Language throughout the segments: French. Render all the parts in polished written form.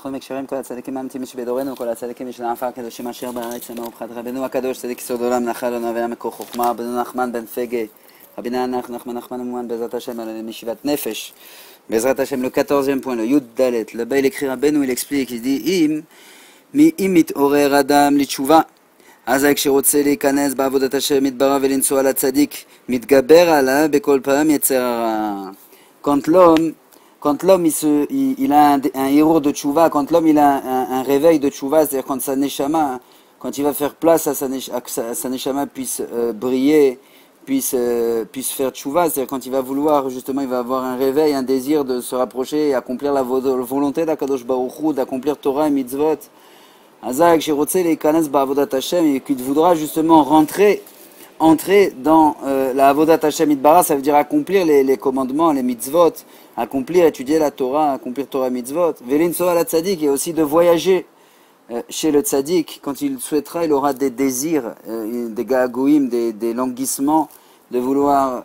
אנחנו מכירים כל הצדיקים האמיתיים שבדורנו, כל הצדיקים של העפר הקדושים אשר בארץ עמו ובחד רבנו הקדוש, צדיק יסוד עולם, נחל עונה ועמקו חוכמה, רבנו נחמן בן פגה, רבי נחמן המומן בעזרת השם על ישיבת נפש, בעזרת השם le 14e point, le י' ד', là-bas il écrit רבנו, il explique, il dit אם מתעורר אדם לתשובה, אזי כשרוצה להיכנס בעבודת השם יתברך ולנסוע לצדיק, מתגבר עליו בכל פעם יצר הרע. Quand l'homme il a un héros de tchouva, quand l'homme il a un réveil de tchouva, c'est-à-dire quand sa neshama, quand il va faire place à sa neshama puisse briller, puisse faire tchouva, c'est-à-dire quand il va vouloir, justement, il va avoir un réveil, un désir de se rapprocher et accomplir la volonté d'Akadosh Baruch Hu, d'accomplir Torah et mitzvot. Azak shirotse leikanes ba'avodat Hashem, et qu'il voudra justement entrer dans la avodat Hashem itbara, ça veut dire accomplir les commandements, les mitzvot, accomplir, étudier la Torah, accomplir Torah mitzvot. Velin soa la tzadik, et aussi de voyager chez le tzadik. Quand il souhaitera, il aura des désirs, des gagouim, des languissements, de vouloir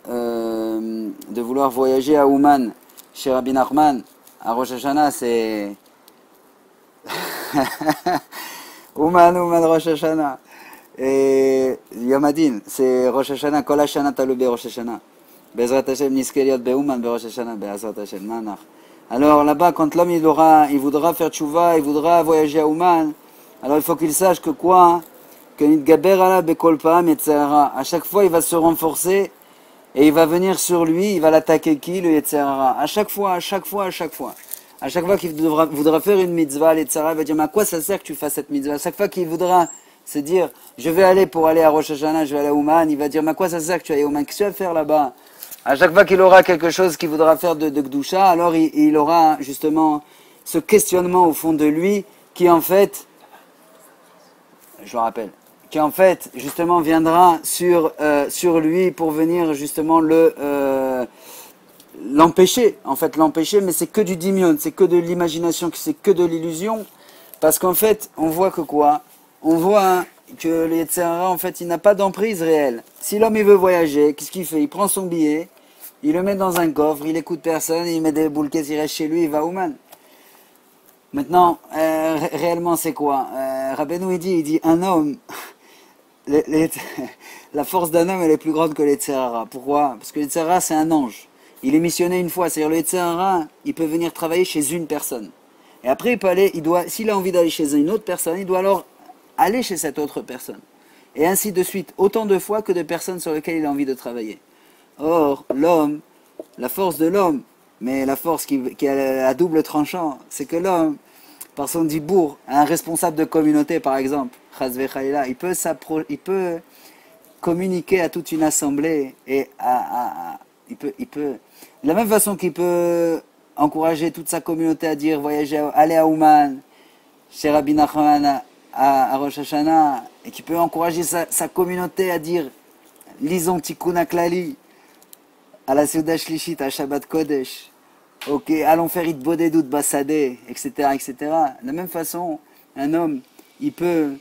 voyager à Ouman, chez Rabbi Nachman. À Rosh Hashanah, c'est Ouman Rosh Hashanah. Et Yom Hadin, c'est Rosh Hashanah, Kol Hashana Talube Rosh Hashanah. Bezrat Hashem Niskeliot Be'uman Rosh Hashanah, Be'azrat Hashem Manach. Alors là-bas, quand l'homme il voudra faire tchouva, il voudra voyager à Ouman, alors il faut qu'il sache que quoi, que Nidgaber ala Bekol Pa'am Yetzerara. À chaque fois, il va se renforcer et il va venir sur lui, il va l'attaquer qui, le Yetzerara. À chaque fois. À chaque fois qu'il voudra faire une mitzvah, le Yetzerara va dire, mais à quoi ça sert que tu fasses cette mitzvah? À chaque fois qu'il voudra se dire, je vais aller pour aller à Rosh Hashanah, je vais aller à Ouman, il va dire, mais à quoi ça sert que tu ailles à Ouman? Qu'est-ce que tu vas faire là-bas? À chaque fois qu'il aura quelque chose qu'il voudra faire de Gdusha, alors il aura justement ce questionnement au fond de lui qui en fait, je le rappelle, qui en fait justement viendra sur lui pour venir justement l'empêcher, mais c'est que du dimion, c'est que de l'imagination, c'est que de l'illusion, parce qu'en fait, on voit que quoi? On voit que le Yetzirah, en fait, il n'a pas d'emprise réelle. Si l'homme il veut voyager, qu'est-ce qu'il fait? Il prend son billet, il le met dans un coffre, il écoute personne, il met des boules caisses, il reste chez lui, il va à Ouman. Maintenant, réellement, c'est quoi? Rabbeinu, il dit, un homme, la force d'un homme, elle est plus grande que le Yetzirah. Pourquoi? Parce que le Yetzirah, c'est un ange. Il est missionné une fois, c'est-à-dire le Yetzirah, il peut venir travailler chez une personne. Et après, s'il a envie d'aller chez une autre personne, il doit alors aller chez cette autre personne. Et ainsi de suite, autant de fois que de personnes sur lesquelles il a envie de travailler. Or, l'homme, la force de l'homme, mais la force qui a à double tranchant, c'est que l'homme, par son dibour, un responsable de communauté par exemple, il peut communiquer à toute une assemblée et il peut, de la même façon qu'il peut encourager toute sa communauté à dire voyager, aller à Ouman, chez Rabbi Nachman, à Rosh Hashanah, et qui peut encourager sa communauté à dire lisons Tikkun HaKlali à la Seuda Shlishit, à Shabbat Kodesh, ok, allons faire Itbodedut Basadeh, etc., etc. De la même façon, un homme, il peut,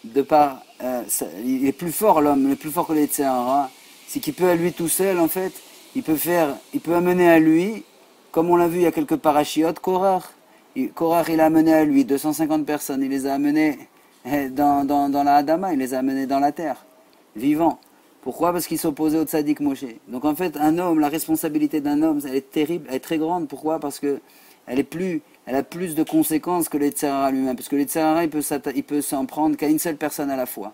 il est plus fort, l'homme, il est plus fort que les Yetzirah, c'est qu'il peut à lui tout seul, en fait, il peut amener à lui, comme on l'a vu il y a quelques parachiotes, Korach, il a amené à lui 250 personnes, il les a amenés dans la Hadama, il les a amenés dans la terre, vivants. Pourquoi? Parce qu'il s'opposait au tzaddik Moshe. Donc en fait, un homme, la responsabilité d'un homme, elle est terrible, elle est très grande. Pourquoi? Parce que elle a plus de conséquences que le Yetzirah lui-même. Parce que le Yetzirah, il peut s'en prendre qu'à une seule personne à la fois.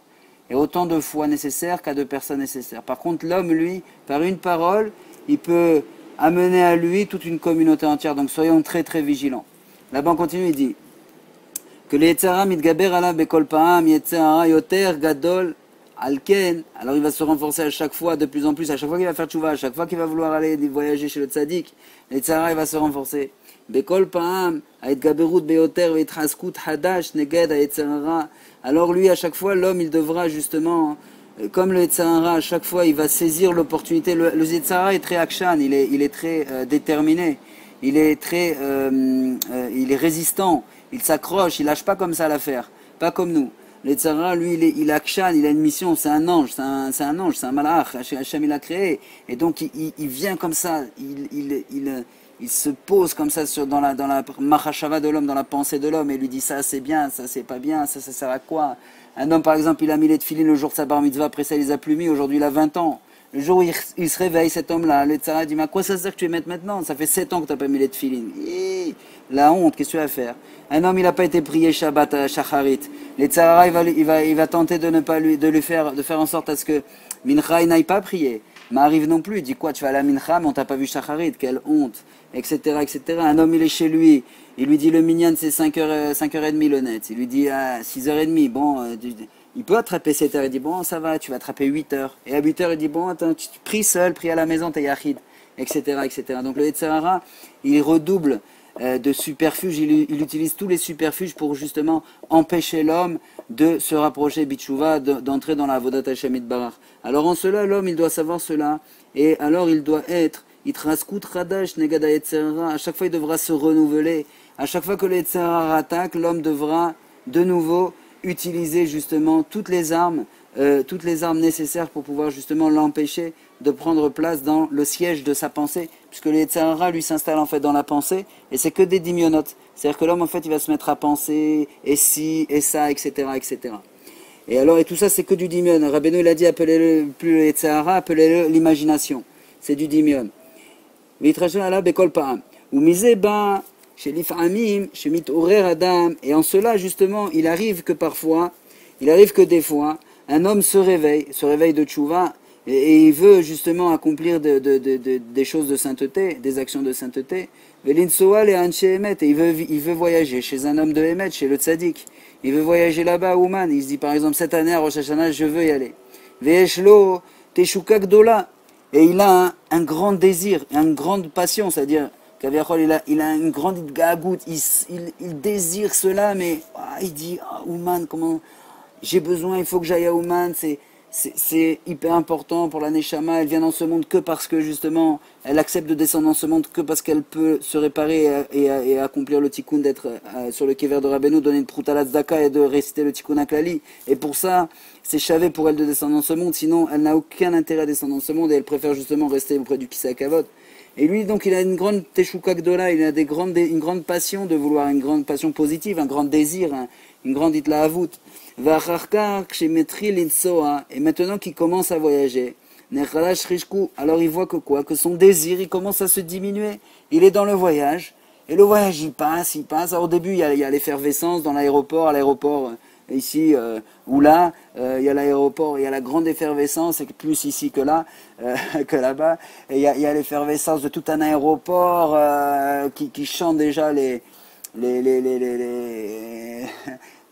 Et autant de fois nécessaires qu'à deux personnes nécessaires. Par contre, l'homme, lui, par une parole, il peut amener à lui toute une communauté entière. Donc soyons très très vigilants. Là-bas on continue, il dit que le Yetzirah mitgaber ala bekol pa'am Yetzirah yoter gadol alken. Alors il va se renforcer à chaque fois, de plus en plus, à chaque fois qu'il va faire tchouva, à chaque fois qu'il va vouloir aller voyager chez le tzaddik, le Yetzirah il va se renforcer. Bekol pa'am haitgaberut beyoter veitchaskut hadash neged haYetzirah. Alors lui, à chaque fois, l'homme il devra justement, comme le Yetzirah, à chaque fois il va saisir l'opportunité. Le Yetzirah est très akshan, il est très déterminé. Il est il est résistant, il s'accroche, il lâche pas comme ça l'affaire, pas comme nous. Le Yetzirah, lui, il akshan, il a une mission, c'est un ange, c'est un malach, Hachem il a créé, et donc il vient comme ça, il il se pose comme ça dans la Mahashava de l'homme, dans la pensée de l'homme, et lui dit ça c'est bien, ça c'est pas bien, ça sert à quoi? Un homme par exemple, il a mis les tefilines le jour de sa bar mitzvah, après ça il les a plus mis, aujourd'hui il a 20 ans. Le jour où il se réveille, cet homme-là, le tzara dit, mais à quoi ça sert que tu les mettes maintenant? Ça fait 7 ans que tu n'as pas mis les tefilines. La honte, qu'est-ce que tu vas faire? Un homme, il n'a pas été prié Shabbat à Shacharit. Les tzara, il va tenter de ne pas de faire en sorte à ce que Mincha, il n'aille pas prier. M'arrive non plus, il dit quoi, tu vas à la Mincha, mais on t'a pas vu Shacharit, quelle honte, etc., etc. Un homme, il est chez lui, il lui dit le minyan, c'est 5h30 le net. Il lui dit à 6h30, bon, il peut attraper 7 heures, il dit bon ça va, tu vas attraper 8 heures. Et à 8 heures il dit bon attends, tu pries seul, prie à la maison, t'es yachid, etc., etc. Donc le Yetzer Hara, il redouble de subterfuges, il utilise tous les subterfuges pour justement empêcher l'homme de se rapprocher Bitchouva, d'entrer dans la Avodat Hashem Yitbarach. Alors en cela, l'homme il doit savoir cela, et alors il doit être Itraskut Radash Negada Yetzer Hara, à chaque fois il devra se renouveler, à chaque fois que le Yetzer Hara attaque, l'homme devra de nouveau utiliser justement toutes les armes nécessaires pour pouvoir justement l'empêcher de prendre place dans le siège de sa pensée, puisque le Yetzer Hara lui s'installe en fait dans la pensée, et c'est que des dimyonotes. C'est-à-dire que l'homme en fait il va se mettre à penser, et si, et ça, etc., etc. Et alors, et tout ça c'est que du dimyon. Rabbeinu il a dit appelez-le plus le Yetzer Hara, appelez-le l'imagination. C'est du dimyon. Vitrachon ala bekol pa'am. Ou misé ba chez l'ifamim, chez mitorer adam, et en cela justement, il arrive que des fois, un homme se réveille de tchouva, et il veut justement accomplir des choses de sainteté, des actions de sainteté. Velinsoal et Anche Emet, et il veut voyager chez un homme de Emet, chez le tzaddik. Il veut voyager là-bas à Ouman. Il se dit par exemple cette année à Rosh Hashanah, je veux y aller. Veeshlo teshuka gdola, et il a un grand désir, une grande passion, c'est-à-dire il a une grande gagout, il désire cela, mais il dit Ouman, comment j'ai besoin, il faut que j'aille à Ouman, c'est hyper important pour la Neshama, elle vient dans ce monde que parce que justement elle accepte de descendre dans ce monde que parce qu'elle peut se réparer et accomplir le tikkun d'être sur le kever de Rabbeinu, donner une prouta tzedaka et de réciter le tikkun aklali, et pour ça c'est chavé pour elle de descendre dans ce monde, sinon elle n'a aucun intérêt à descendre dans ce monde et elle préfère justement rester auprès du Kisei Kavod. Et lui, donc, il a une grande teshuka gdola, il a une grande passion de vouloir, une grande passion positive, un grand désir, une grande itlahavut. Et maintenant qu'il commence à voyager, alors il voit que quoi? Que son désir, il commence à se diminuer. Il est dans le voyage, et le voyage, il passe. Alors au début, il y a l'effervescence dans l'aéroport, ici ou là, il y a l'aéroport, il y a la grande effervescence, et plus ici que là, que là-bas, et il y a l'effervescence de tout un aéroport qui chante déjà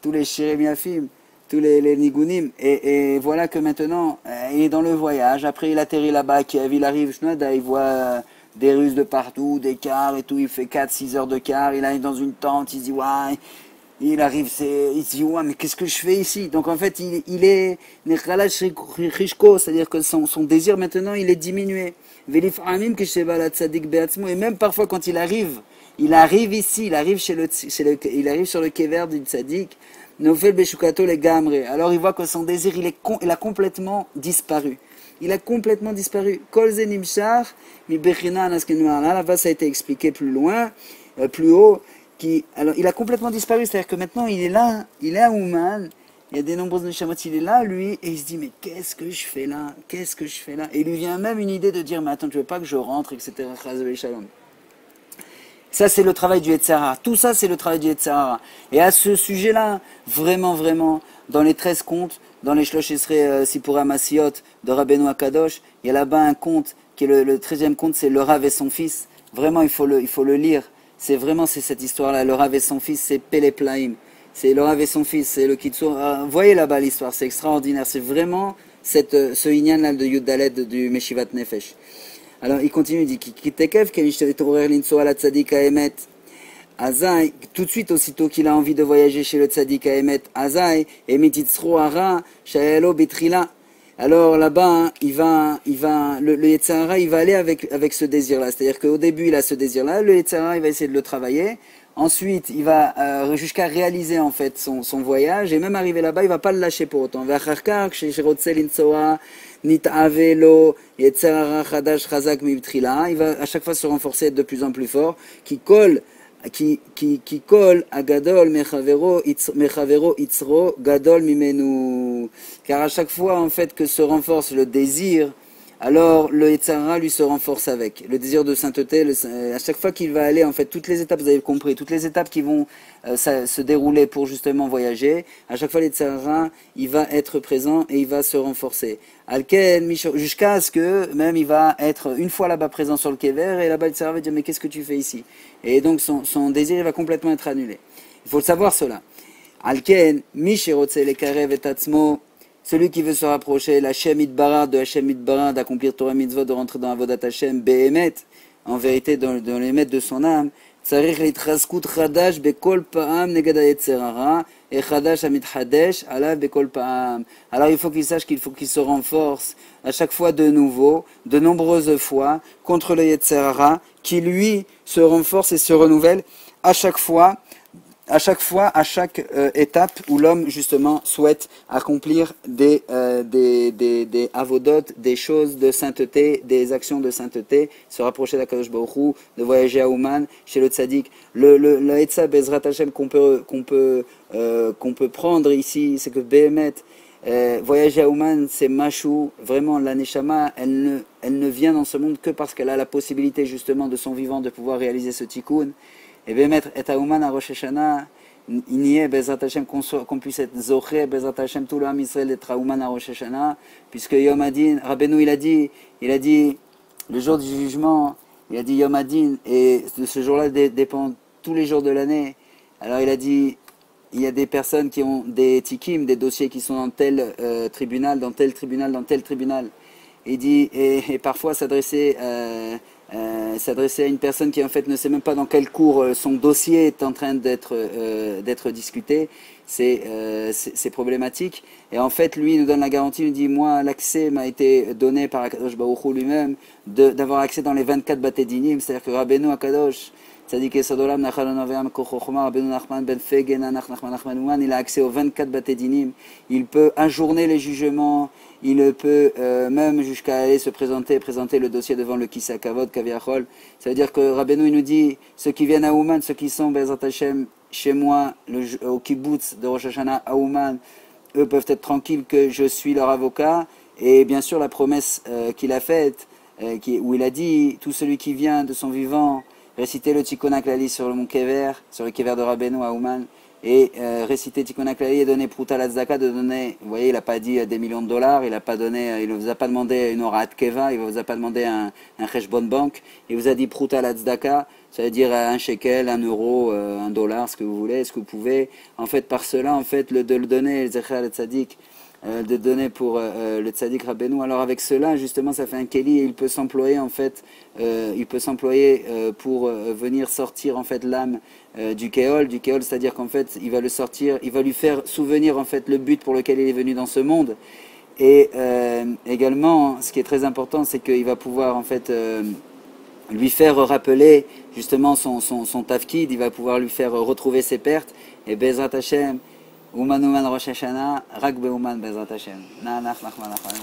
tous les Shiremiafim, tous les Nigunim, et voilà que maintenant, il est dans le voyage, après il atterrit là-bas à Kiev, il arrive, il voit des Russes de partout, des cars et tout, il fait 4-6 heures de car, il arrive dans une tente, il se dit, ouais, il arrive, il se dit, ouais, mais qu'est-ce que je fais ici? Donc en fait, il est c'est-à-dire que son désir maintenant, il est diminué. Et même parfois quand il arrive ici, il arrive il arrive sur le kever du tzaddik, alors il voit que son désir, il a complètement disparu. Il a complètement disparu. Là-bas, ça a été expliqué plus loin, plus haut. Alors, il a complètement disparu, c'est-à-dire que maintenant, il est à Ouman, il y a des nombreuses neshamot, il est là, lui, et il se dit, mais qu'est-ce que je fais là? Et il lui vient même une idée de dire, mais attends, tu veux pas que je rentre, etc. Ça, c'est le travail du Yetzer Hara. Tout ça, c'est le travail du Yetzer Hara. Et à ce sujet-là, vraiment, vraiment, dans les 13 contes, dans les Shlosh Esrei Sipurei Masiot de Rabbeinu Akadosh, il y a là-bas un conte, qui est le 13e conte, c'est le Rav et son fils. Vraiment, il faut le lire. C'est cette histoire-là. Le Rav et son fils, c'est Peleplaim. C'est le Rav et son fils, c'est le Kitsur. Voyez là-bas l'histoire, c'est extraordinaire. C'est vraiment ce Inyan-là de Yud-Dalet du Meshivat Nefesh. Alors, il continue, il dit, tout de suite, aussitôt qu'il a envie de voyager chez le Tzadik Emet, Azai, alors là-bas, le Yetzer Hara, il va aller avec ce désir-là. C'est-à-dire qu'au début, il a ce désir-là, le Yetzer Hara, il va essayer de le travailler, Ensuite, il va jusqu'à réaliser en fait son voyage, et même arrivé là-bas, il va pas le lâcher pour autant. Il va à chaque fois se renforcer, être de plus en plus fort, qui colle à Gadol Mechavero Itzro Gadol Mimenu. Car à chaque fois en fait que se renforce le désir, alors le Yetzer Hara lui se renforce avec. Le désir de sainteté, à chaque fois qu'il va aller, en fait, toutes les étapes, vous avez compris, toutes les étapes qui vont se dérouler pour justement voyager, à chaque fois le Yetzer Hara, il va être présent et il va se renforcer. Alken, jusqu'à ce que même il va être une fois là-bas présent sur le Kever, et là-bas le Yetzer Hara va dire mais qu'est-ce que tu fais ici? Et donc son désir va complètement être annulé. Il faut le savoir cela. Alken, Mishirotse lekarev et atzmo. Celui qui veut se rapprocher, l'Hashem Itbarah, de Hashem Itbarah, d'accomplir Torah Mitzvot, de rentrer dans Avodat Hashem, Behemet, en vérité dans les maîtres de son âme, Tsarich Litraskut Chadash, Bekol Pa'am, Negada Yetzer Hara, et Chadash Amit Hadesh, Alav Bekol Pa'am. Alors il faut qu'il sache qu'il faut qu'il se renforce à chaque fois de nouveau, de nombreuses fois, contre le Yetzer Hara, qui lui se renforce et se renouvelle à chaque fois, à chaque étape où l'homme justement souhaite accomplir des avodot, des choses de sainteté, des actions de sainteté, se rapprocher d'Akadosh Baruch Hu, de voyager à Ouman, chez le tzaddik. Le Etzah Bezrat Hashem qu'on peut prendre ici, c'est que Behemet, voyager à Ouman, c'est Mashou, vraiment la Neshama, elle ne vient dans ce monde que parce qu'elle a la possibilité justement de son vivant de pouvoir réaliser ce tikkun. Et bien mettre et Aouman à Rosh Hashanah, il n'y est Bezrat Hashem qu'on puisse être Zoché, Bezrat Hashem tout le Ham Israël être Aouman à Rosh Hashanah, puisque Yom Adin, Rabbeinu il a dit le jour du jugement, il a dit Yom Adin, et de ce jour-là dépend tous les jours de l'année. Alors il a dit, il y a des personnes qui ont des tikim, des dossiers qui sont dans tel tribunal, dans tel tribunal, dans tel tribunal. Il dit, et parfois s'adresser à une personne qui en fait ne sait même pas dans quelle cour son dossier est en train d'être discuté, c'est problématique. Et en fait, lui, il nous donne la garantie, il nous dit, moi, l'accès m'a été donné par Akadosh Baruch Hu lui-même, d'avoir accès dans les 24 Bate Dinim, c'est-à-dire que Rabbeinu Akadosh, Tzadik Yesod Olam, Nachalon Aveam Kochochma, Rabbeinu Nachman Ben Fegen, Nachman Ouman, il a accès aux 24 Bate Dinim, il peut ajourner les jugements, il peut même jusqu'à aller se présenter le dossier devant le Kisa Kavod, Kaviachol. Ça veut dire que Rabbeinu il nous dit, ceux qui viennent à Ouman, ceux qui sont Bezrat Hashem chez moi, au kibbutz de Rosh Hashanah à Ouman, eux peuvent être tranquilles que je suis leur avocat. Et bien sûr la promesse qu'il a faite, où il a dit, tout celui qui vient de son vivant, réciter le Tikkun HaKlali sur le mont Kever, sur le Kever de Rabbeinu à Ouman, et réciter Tikkun HaKlali et donner Prouta la Tzedaka, de donner, vous voyez, il n'a pas dit des millions de dollars, il ne vous a pas demandé une Horat Keva, il ne vous a pas demandé un Cheshbon Bank, il vous a dit Prouta la Tzedaka, ça veut dire un shekel, un euro, un dollar, ce que vous voulez, ce que vous pouvez, en fait, par cela, en fait, de le donner, le Zecher le Tzadik, de donner pour le Tzadik Rabbeinu. Alors avec cela, justement, ça fait un Keli et il peut s'employer en fait, pour venir sortir en fait l'âme du Kéol, c'est-à-dire qu'en fait, il va le sortir, il va lui faire souvenir en fait le but pour lequel il est venu dans ce monde. Et également, ce qui est très important, c'est qu'il va pouvoir en fait lui faire rappeler justement son tafkid, il va pouvoir lui faire retrouver ses pertes. Et Bezrat Hashem, Ouman Rosh Hashanah, Rak Be'ouman Bezrat Hashem. Na'anach Nachman Nachman.